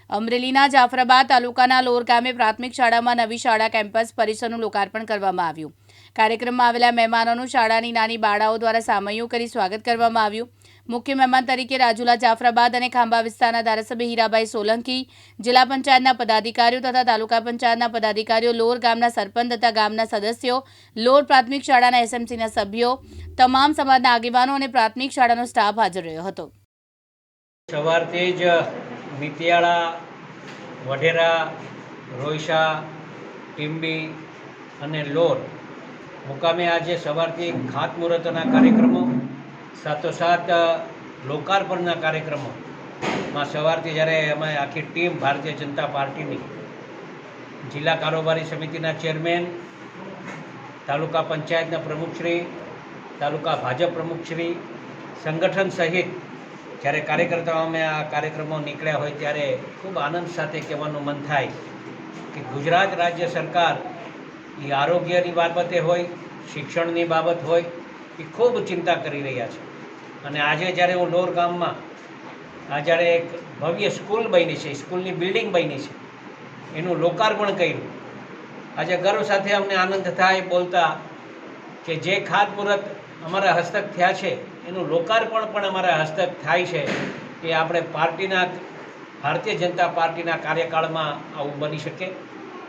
અમરેલીના જાફરાબાદ તાલુકાના લોર ગામે પ્રાથમિક શાળામાં નવી શાળા કેમ્પસ પરિસરનું લોકાર્પણ કરવામાં આવ્યું. કાર્યક્રમમાં આવેલા મહેમાનોનું શાળાની નાની બાળાઓ દ્વારા સામૈયું કરી સ્વાગત કરવામાં આવ્યું. મુખ્ય મહેમાન તરીકે રાજુલા, જાફરાબાદ અને ખાંભા વિસ્તારના ધારાસભ્ય હીરાભાઈ સોલંકી, જિલ્લા પંચાયતના પદાધિકારીઓ તથા તાલુકા પંચાયતના પદાધિકારીઓ, લોર ગામના સરપંચ તથા ગામના સદસ્યો, લોર પ્રાથમિક શાળાના એસએમસીના સભ્યો, તમામ સમાજના આગેવાનો અને પ્રાથમિક શાળાનો સ્ટાફ હાજર રહ્યો હતો. સવારથી જ મિતિયાળા, વઢેરા, રોયસા, ટીંબી અને લોર મુકામે આજે સવારથી ખાતમુહૂર્તના કાર્યક્રમો સાથોસાથ લોકાર્પણના કાર્યક્રમોમાં સવારથી જ્યારે અમે આખી ટીમ ભારતીય જનતા પાર્ટીની જિલ્લા કારોબારી સમિતિના ચેરમેન, તાલુકા પંચાયતના પ્રમુખશ્રી, તાલુકા ભાજપ પ્રમુખશ્રી, સંગઠન સહિત જ્યારે કાર્યકર્તાઓ અમે આ કાર્યક્રમો નીકળ્યા હોય ત્યારે ખૂબ આનંદ સાથે કહેવાનું મન થાય કે ગુજરાત રાજ્ય સરકાર એ આરોગ્યની બાબતે હોય, શિક્ષણની બાબત હોય, એ ખૂબ ચિંતા કરી રહ્યા છે. અને આજે જ્યારે હું લોર ગામમાં જ્યારે એક ભવ્ય સ્કૂલ બની છે, સ્કૂલની બિલ્ડિંગ બની છે, એનું લોકાર્પણ કર્યું. આજે ગર્વ સાથે અમને આનંદ થાય બોલતા કે જે ખાતમુહૂર્ત અમારા હસ્તક થયા છે એનું લોકાર્પણ પણ અમારા હસ્તક થાય છે. એ આપણે ભારતીય જનતા પાર્ટીના કાર્યકાળમાં આવું બની શકે.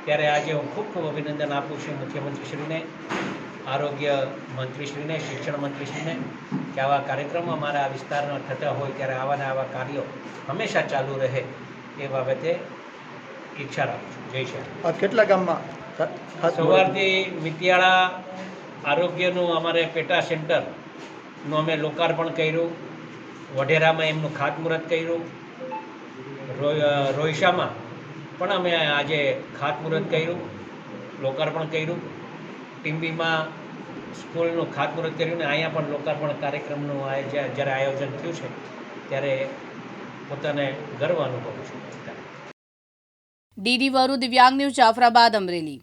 ત્યારે આજે હું ખૂબ ખૂબ અભિનંદન આપું છું મુખ્યમંત્રીશ્રીને, આરોગ્ય મંત્રીશ્રીને, શિક્ષણ મંત્રીશ્રીને કે આવા કાર્યક્રમો અમારા વિસ્તારમાં થતા હોય ત્યારે આવા કાર્યો હંમેશા ચાલુ રહે એ બાબતે ઈચ્છા રાખું છું. જય શ્રી. કેટલા ગામમાં સવારથી મિતિયાળા આરોગ્યનું અમારે પેટા સેન્ટરનું અમે લોકાર્પણ કર્યું, વઢેરામાં એમનું ખાતમુહૂર્ત કર્યું, રોયસામાં પણ અમે આજે ખાતમુહૂર્ત કર્યું, લોકાર્પણ કર્યું, ટીંબીમાં સ્કૂલનું ખાતમુહૂર્ત કર્યું ને અહીંયા પણ લોકાર્પણ કાર્યક્રમનું જ્યારે આયોજન થયું છે ત્યારે પોતાને ગર્વ અનુભવું છું. ડીડી વરુ, દિવ્યાંગ ન્યૂઝ, જાફરાબાદ, અમરેલી.